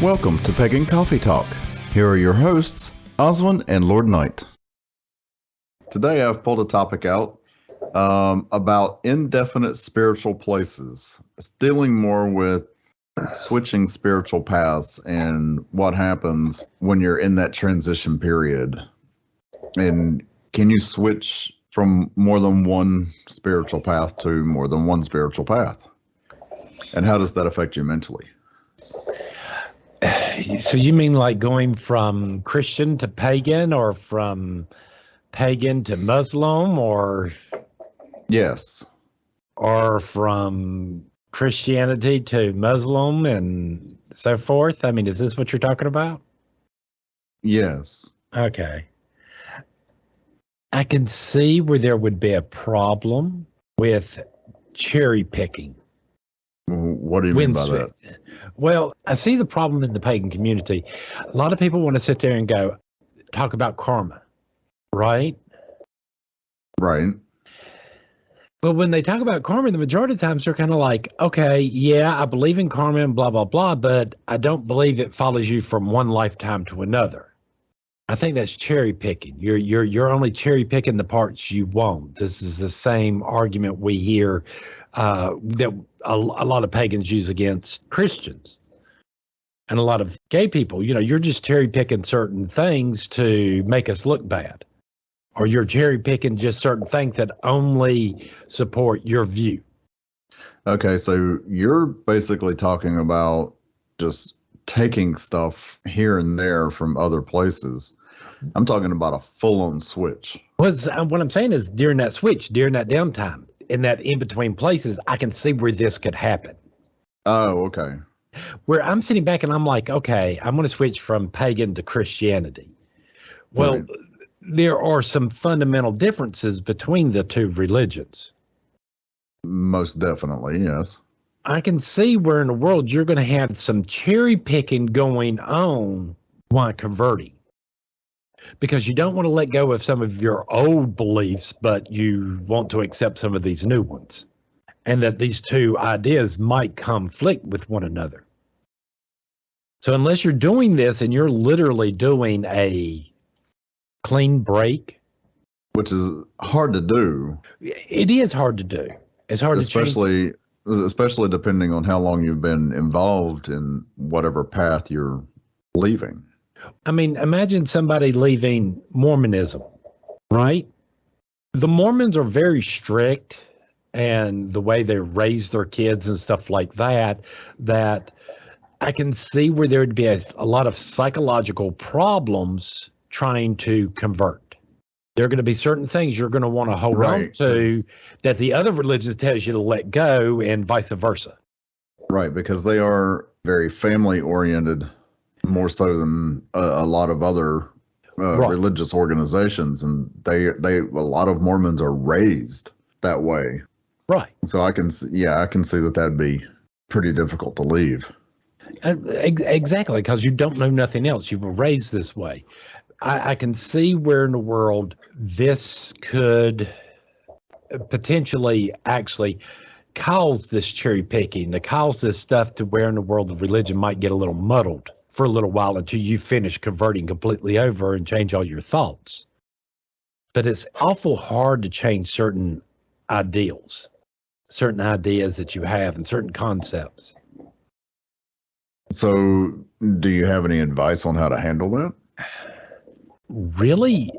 Welcome to Pagan Coffee Talk. Here are your hosts, Oswin and Lord Knight. Today I've pulled a topic out about indefinite spiritual places. It's dealing more with switching spiritual paths and what happens when you're in that transition period. And can you switch from more than one spiritual path to more than one spiritual path? And how does that affect you mentally? So you mean like going from Christian to pagan, or from pagan to Muslim, or Yes. or from Christianity to Muslim and so forth? I mean, is this what you're talking about? Yes. Okay. I can see where there would be a problem with cherry picking. What do you mean by that? Well, I see the problem in the pagan community. A lot of people want to sit there and talk about karma, right? Right. But when they talk about karma, the majority of the times they're kind of like, okay, yeah, I believe in karma and blah, blah, blah, but I don't believe it follows you from one lifetime to another. I think that's cherry picking. You're only cherry picking the parts you want. This is the same argument we hear that a lot of pagans use against Christians and a lot of gay people. You know, you're just cherry picking certain things to make us look bad, or you're cherry picking just certain things that only support your view. Okay, so you're basically talking about just taking stuff here and there from other places. I'm talking about a full-on switch. What I'm saying is during that switch, during that downtime, in that in-between places, I can see where this could happen. Oh, okay. Where I'm sitting back and I'm like, okay, I'm going to switch from pagan to Christianity. Well, Right. There are some fundamental differences between the two religions. Most definitely, yes. I can see where in the world you're going to have some cherry picking going on while converting, because you don't want to let go of some of your old beliefs, but you want to accept some of these new ones, and that these two ideas might conflict with one another. So unless you're doing this and you're literally doing a clean break, Which is hard to do. it is hard to do. It's hard to change. Especially depending on how long you've been involved in whatever path you're leaving. I mean, imagine somebody leaving Mormonism, right? The Mormons are very strict, and the way they raise their kids and stuff like that, that I can see where there would be a lot of psychological problems trying to convert. There are going to be certain things you're going to want to hold on to that the other religions tells you to let go, and vice versa. Right, because they are very family oriented, more so than a lot of other religious organizations, and a lot of Mormons are raised that way. Right. So I can see that that'd be pretty difficult to leave. Exactly, because you don't know nothing else. You were raised this way. I can see where in the world this could potentially actually cause this cherry picking, to cause this stuff to where in the world the religion might get a little muddled for a little while until you finish converting completely over and change all your thoughts. But it's awful hard to change certain ideals, certain ideas that you have, and certain concepts. So do you have any advice on how to handle that? Really,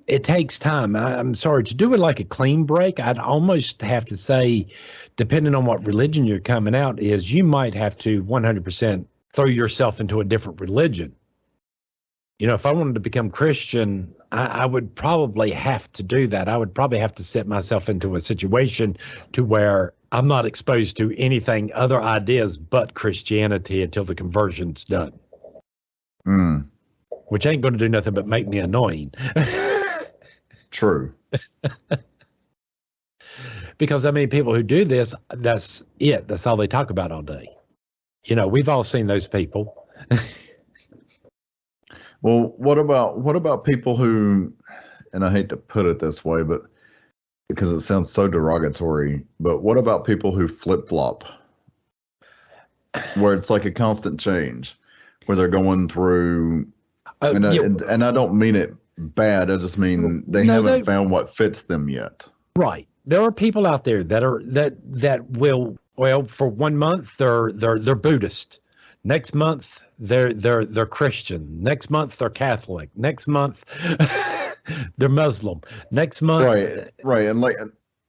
it takes time. I'm sorry, to do it like a clean break, I'd almost have to say, depending on what religion you're coming out is, you might have to 100% throw yourself into a different religion. You know, if I wanted to become Christian, I would probably have to do that. I would probably have to set myself into a situation to where I'm not exposed to anything, other ideas but Christianity until the conversion's done. Which ain't going to do nothing but make me annoying. True. Because I mean, people who do this, that's it. That's all they talk about all day. You know, we've all seen those people. Well, what about people who, and I hate to put it this way, but because it sounds so derogatory, but what about people who flip-flop? Where it's like a constant change. where they're going through, and I don't mean it bad. I just mean they haven't found what fits them yet. Right. There are people out there that will, well, for 1 month they're Buddhist. Next month they're Christian. Next month they're Catholic. Next month they're Muslim. Next month, right, and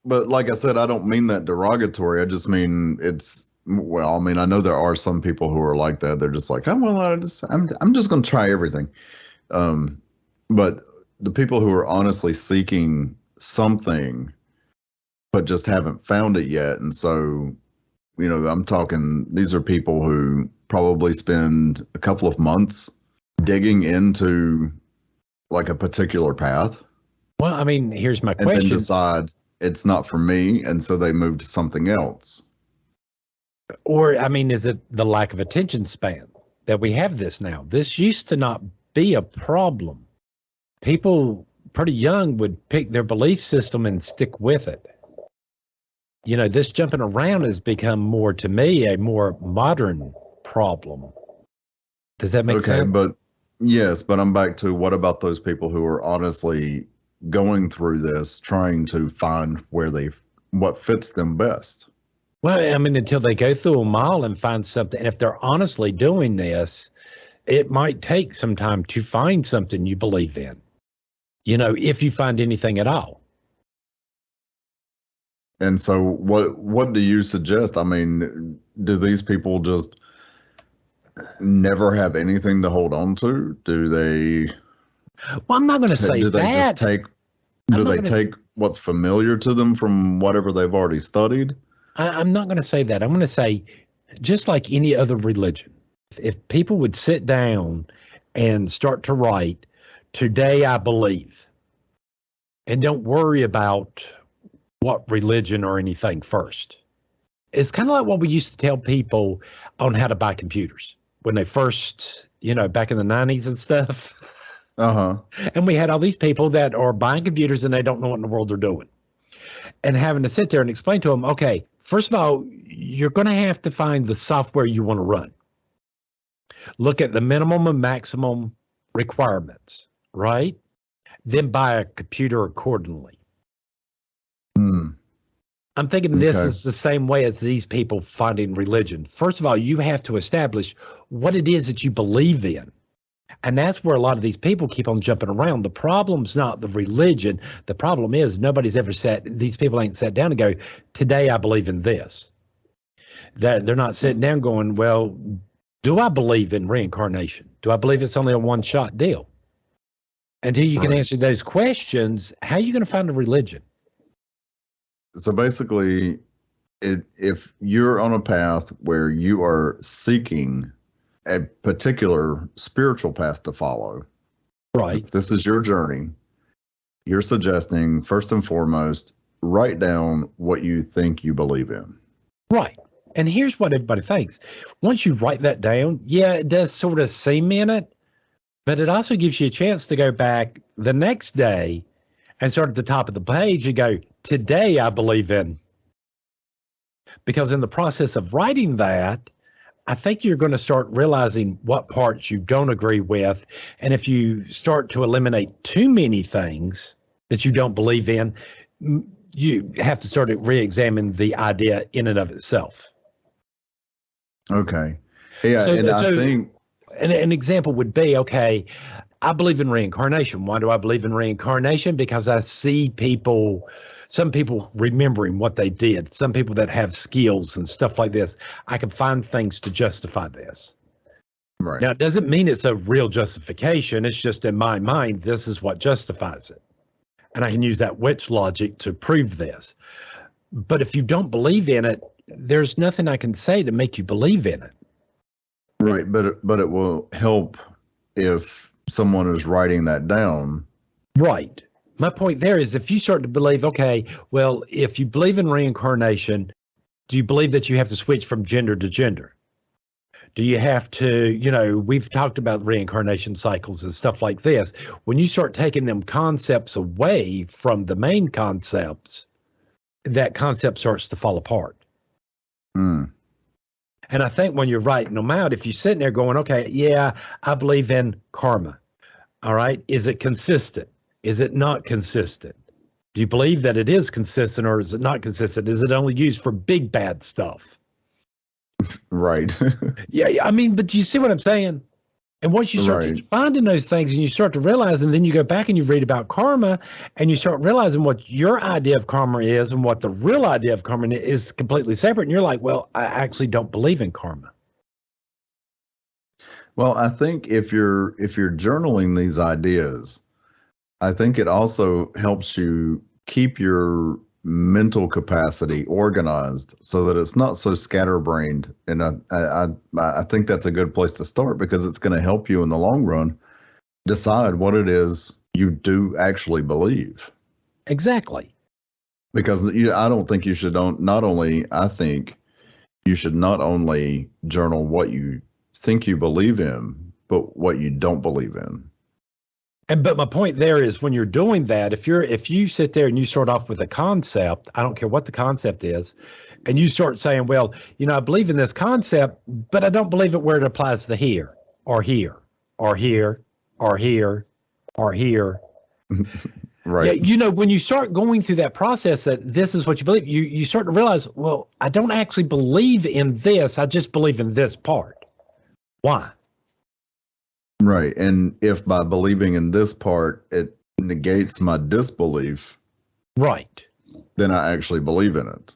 but like I said, I don't mean that derogatory. I just mean well, I mean, I know there are some people who are like that. They're just like, oh well, I'm just going to try everything. But the people who are honestly seeking something, but just haven't found it yet, and so, I'm talking. These are people who probably spend a couple of months digging into like a particular path. Well, I mean, here's my question. And then decide it's not for me, and so they move to something else. Or, I mean, is it the lack of attention span that we have this now? This used to not be a problem. People pretty young would pick their belief system and stick with it. This jumping around has become more, to me, a more modern problem. Does that make sense? Okay, but I'm back to, what about those people who are honestly going through this, trying to find what fits them best? Well, I mean, until they go through a mile and find something, and if they're honestly doing this, it might take some time to find something you believe in, if you find anything at all. And so what do you suggest? I mean, do these people just never have anything to hold on to? Do they? Well, I'm not going to say do that. Do they take what's familiar to them from whatever they've already studied? I'm not going to say that. I'm going to say, just like any other religion, if people would sit down and start to write, today I believe, and don't worry about what religion or anything first. It's kind of like what we used to tell people on how to buy computers when they first, back in the 90s and stuff. Uh-huh. And we had all these people that are buying computers and they don't know what in the world they're doing. And having to sit there and explain to them, okay, first of all, you're going to have to find the software you want to run. Look at the minimum and maximum requirements, right? Then buy a computer accordingly. I'm thinking this is the same way as these people finding religion. First of all, you have to establish what it is that you believe in. And that's where a lot of these people keep on jumping around. The problem's not the religion. The problem is these people ain't sat down and go, today I believe in this. That they're not sitting down going, well, do I believe in reincarnation? Do I believe it's only a one-shot deal? Until you can answer those questions, how are you going to find a religion? So basically, if you're on a path where you are seeking a particular spiritual path to follow, right? If this is your journey, you're suggesting, first and foremost, write down what you think you believe in. Right. And here's what everybody thinks. Once you write that down, yeah, it does sort of seem it, but it also gives you a chance to go back the next day and start at the top of the page and go, today I believe in. Because in the process of writing that, I think you're going to start realizing what parts you don't agree with. And if you start to eliminate too many things that you don't believe in, you have to start to re-examine the idea in and of itself. Okay. Yeah, I think an example would be, okay, I believe in reincarnation. Why do I believe in reincarnation? Because I see some people remembering what they did, some people that have skills and stuff like this. I can find things to justify this. Right. Now, it doesn't mean it's a real justification. It's just in my mind, this is what justifies it. And I can use that witch logic to prove this. But if you don't believe in it, there's nothing I can say to make you believe in it. Right, but it will help if someone is writing that down. Right. My point there is, if you start to believe, okay, well, if you believe in reincarnation, do you believe that you have to switch from gender to gender? Do you have to, we've talked about reincarnation cycles and stuff like this. When you start taking them concepts away from the main concepts, that concept starts to fall apart. And I think when you're writing them out, if you're sitting there going, okay, yeah, I believe in karma. All right. Is it consistent? Is it not consistent? Do you believe that it is consistent or is it not consistent? Is it only used for big bad stuff? Right. Yeah. I mean, but you see what I'm saying? And once you start finding those things and you start to realize, and then you go back and you read about karma and you start realizing what your idea of karma is and what the real idea of karma is completely separate. And you're like, well, I actually don't believe in karma. Well, I think if you're journaling these ideas, I think it also helps you keep your mental capacity organized so that it's not so scatterbrained. And I think that's a good place to start because it's going to help you in the long run decide what it is you do actually believe. Exactly. Because I don't think you should I think you should not only journal what you think you believe in, but what you don't believe in. But my point there is when you're doing that, if you sit there and you start off with a concept, I don't care what the concept is, and you start saying, well, I believe in this concept, but I don't believe it where it applies to here or here or here or here or here. Right. Yeah, when you start going through that process that this is what you believe, you start to realize, well, I don't actually believe in this. I just believe in this part. Why? Right. And if by believing in this part, it negates my disbelief. Right. Then I actually believe in it.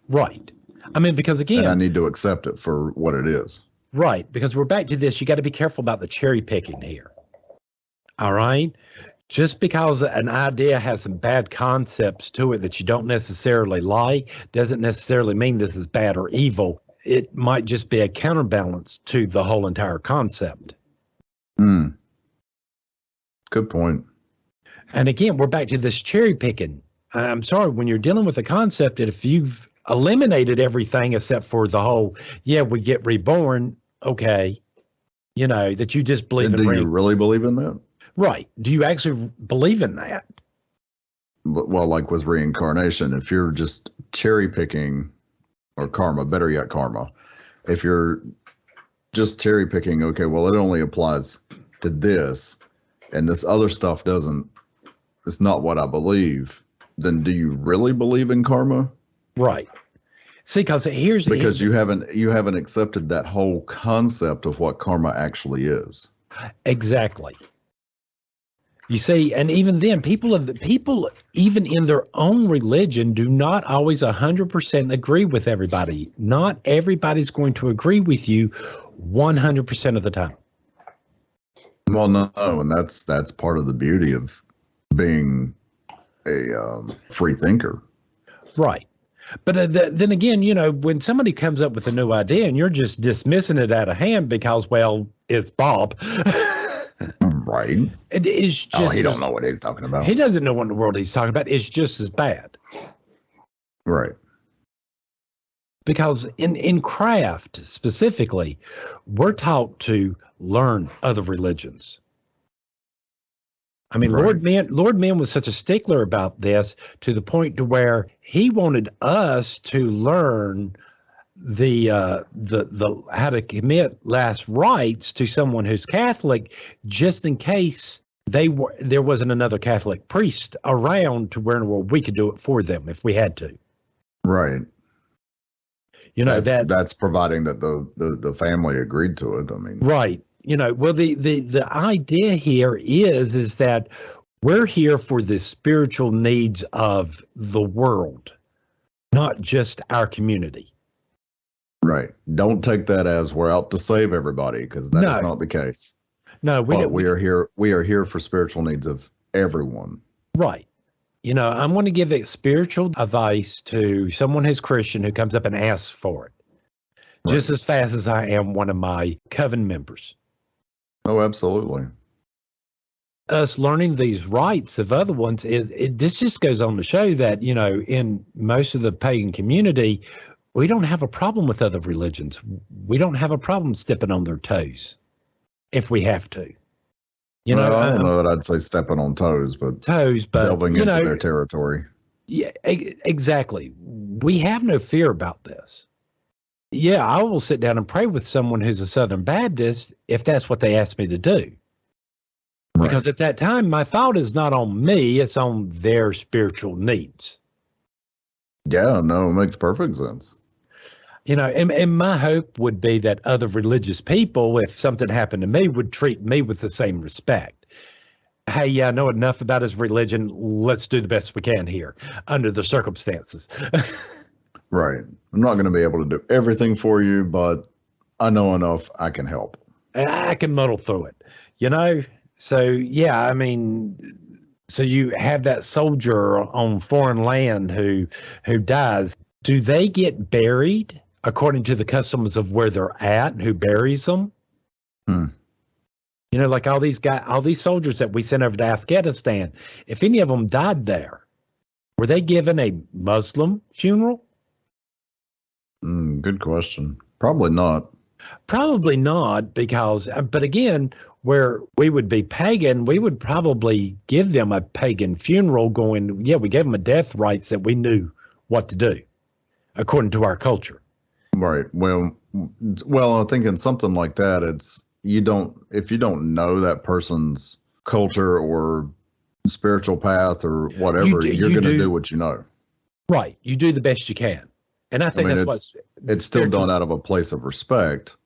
Right. I mean, because again, and I need to accept it for what it is. Right. Because we're back to this. You got to be careful about the cherry picking here. All right. Just because an idea has some bad concepts to it that you don't necessarily like doesn't necessarily mean this is bad or evil. It might just be a counterbalance to the whole entire concept. Good point. And again, we're back to this cherry picking. I'm sorry, when you're dealing with a concept that if you've eliminated everything except for the whole, we get reborn, okay, that you just believe in. Do you really believe in that? Right. Do you actually believe in that? Well, like with reincarnation, if you're just cherry picking, or karma, better yet, karma, if you're just cherry picking, okay, well, it only applies to this, and this other stuff it's not what I believe, then do you really believe in karma? Right. See, because you haven't accepted that whole concept of what karma actually is. Exactly. You see, and even then, people even in their own religion do not always 100% agree with everybody. Not everybody's going to agree with you 100% of the time. Well, no, and that's part of the beauty of being a free thinker. Right. But then again, when somebody comes up with a new idea and you're just dismissing it out of hand because, well, it's Bob. Right. It is just. He don't know what he's talking about. He doesn't know what in the world he's talking about. It's just as bad. Right. Because in craft specifically, we're taught to learn other religions. I mean, right. Lord Man was such a stickler about this to the point to where he wanted us to learn the how to commit last rites to someone who's Catholic, just in case there wasn't another Catholic priest around to where in the world we could do it for them if we had to. Right. That's providing that the family agreed to it. I mean, right. Well, the idea here is that we're here for the spiritual needs of the world, not just our community. Right. Don't take that as we're out to save everybody, because that's not the case. No, we are here. We are here for spiritual needs of everyone. Right. I'm going to give spiritual advice to someone who's Christian who comes up and asks for it, right, just as fast as I am one of my coven members. Oh, absolutely. Us learning these rites of other ones this just goes on to show that, in most of the pagan community, we don't have a problem with other religions. We don't have a problem stepping on their toes if we have to. I don't know that I'd say stepping on toes, but delving into their territory. Yeah, exactly. We have no fear about this. yeah, I will sit down and pray with someone who's a Southern Baptist if that's what they ask me to do. Right. Because at that time, my thought is not on me, it's on their spiritual needs. Yeah, no, it makes perfect sense. You know, and my hope would be that other religious people, if something happened to me, would treat me with the same respect. Hey, yeah, I know enough about his religion. Let's do the best we can here under the circumstances. Right. I'm not going to be able to do everything for you, but I know enough I can help. And I can muddle through it, you know? So, yeah, I mean, so you have that soldier on foreign land who dies. Do they get buried according to the customs of where they're at and who buries them? You know, like all these soldiers that we sent over to Afghanistan, if any of them died there, were they given a Muslim funeral? Good question. Probably not. Probably not, because, but again, where we would be pagan, we would probably give them a pagan funeral going, yeah, we gave them a death rites that we knew what to do according to our culture. Right. Well, I think in something like that, if you don't know that person's culture or spiritual path or whatever, you're going to do what you know. Right. You do the best you can. And I think it's still done out of a place of respect.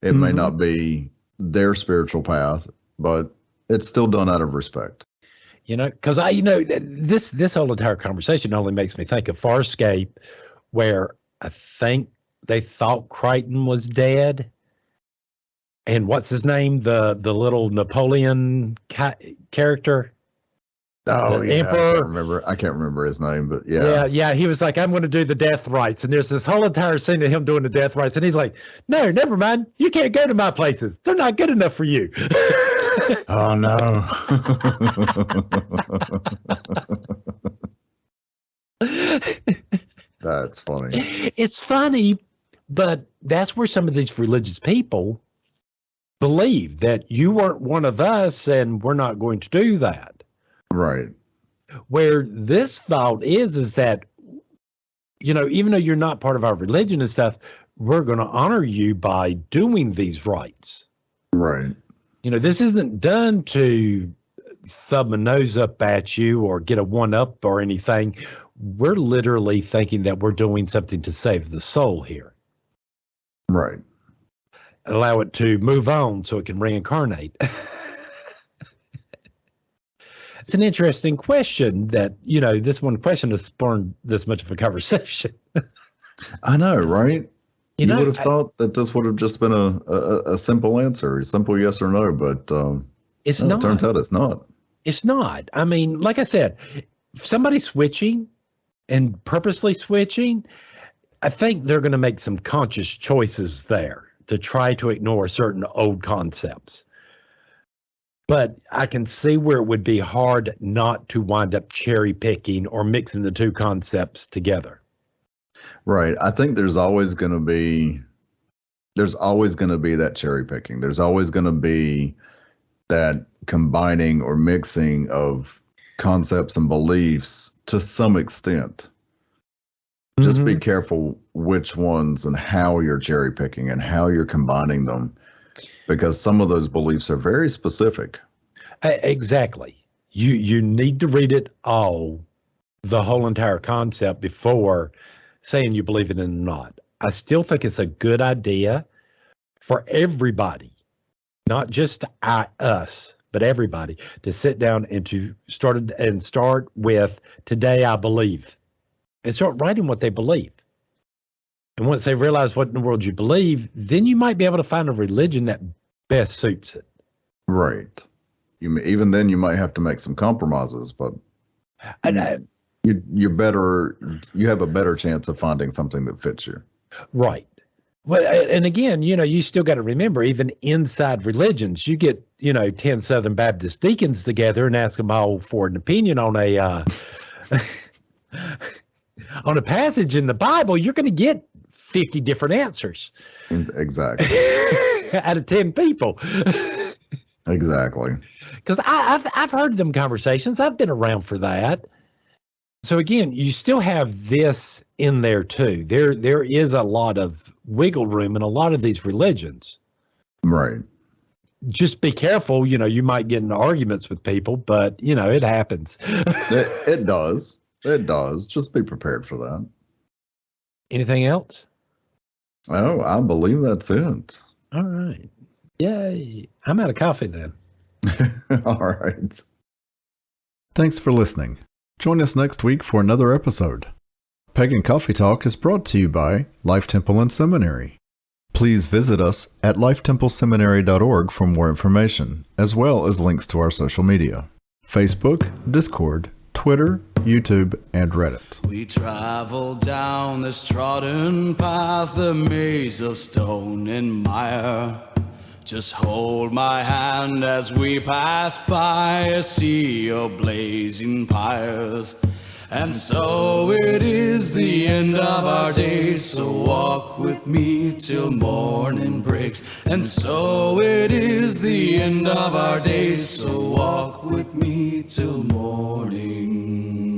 It may not be their spiritual path, but it's still done out of respect. You know, because this whole entire conversation only makes me think of Farscape, where I think they thought Crichton was dead. And what's his name? The little Napoleon character. Oh, yeah. Emperor. I can't remember his name, but yeah. Yeah. He was like, I'm going to do the death rites. And there's this whole entire scene of him doing the death rites. And he's like, no, never mind. You can't go to my places. They're not good enough for you. Oh, no. That's funny. It's funny, but that's where some of these religious people believe that you weren't one of us and we're not going to do that. Right. Where this thought is that, you know, even though you're not part of our religion and stuff, we're going to honor you by doing these rites. Right. You know, this isn't done to thumb a nose up at you or get a one up or anything. We're literally thinking that we're doing something to save the soul here. Right. Allow it to move on so it can reincarnate. It's an interesting question that, you know, this one question has spawned this much of a conversation. I know, right? You know, would have thought that this would have just been a simple answer, a simple yes or no, but it's not. It turns out it's not. It's not. I mean, like I said, if somebody's switching and purposely switching, I think they're going to make some conscious choices there to try to ignore certain old concepts. But I can see where it would be hard not to wind up cherry picking or mixing the two concepts together. Right. I think there's always going to be that cherry picking. There's always going to be that combining or mixing of concepts and beliefs to some extent. Just be careful which ones and how you're cherry picking and how you're combining them, because some of those beliefs are very specific. Exactly. You need to read it all, the whole entire concept, before saying you believe it or not. I still think it's a good idea for everybody, not just us, but everybody, to sit down and to start with, today I believe, and start writing what they believe. And once they realize what in the world you believe, then you might be able to find a religion that best suits it. Right. Even then you might have to make some compromises, but you have a better chance of finding something that fits you. Right. Well, and again, you know, you still got to remember, even inside religions, you get, 10 Southern Baptist deacons together and ask them all for an opinion on a on a passage in the Bible, you're going to get 50 different answers. Exactly. Out of 10 people. Exactly. Because I've heard them conversations. I've been around for that. So again, you still have this in there too. There is a lot of wiggle room in a lot of these religions. Right. Just be careful. You might get into arguments with people, but it happens. It does. It does. Just be prepared for that. Anything else? Oh, I believe that's it. All right. Yay. I'm out of coffee then. All right. Thanks for listening. Join us next week for another episode. Pagan Coffee Talk is brought to you by Life Temple and Seminary. Please visit us at lifetempleseminary.org for more information, as well as links to our social media: Facebook, Discord, Twitter, YouTube, and Reddit. We travel down this trodden path, a maze of stone and mire. Just hold my hand as we pass by a sea of blazing pyres. And so it is the end of our days, so walk with me till morning breaks. And so it is the end of our days, so walk with me till morning.